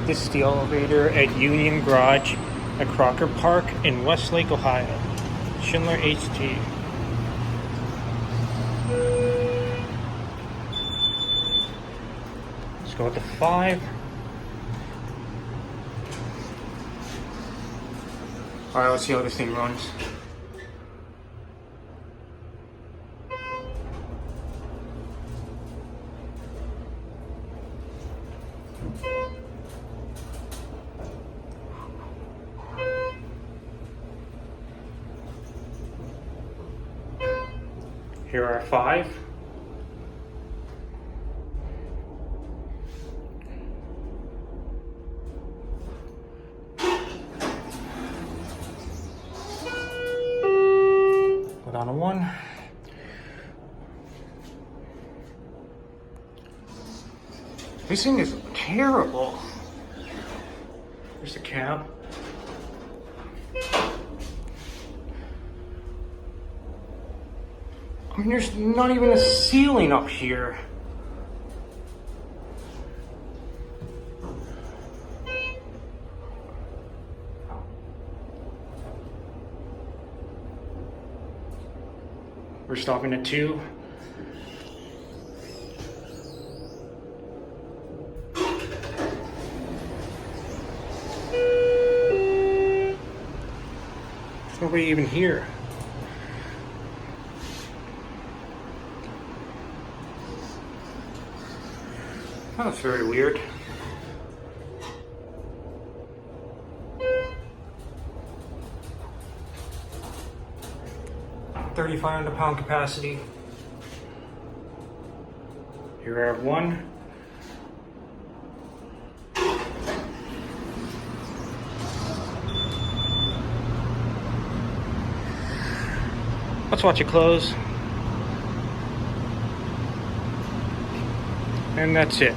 This is the elevator at Union Garage at Crocker Park in Westlake, Ohio. Schindler HT. Let's go with the 5. Alright, let's see how this thing runs. Here are 5. Put on a 1. This thing is terrible. There's the cab. I mean, there's not even a ceiling up here. We're stopping at 2. There's nobody even here. That's very weird. £3,500 capacity. Here I have 1. Let's watch it close. And that's it.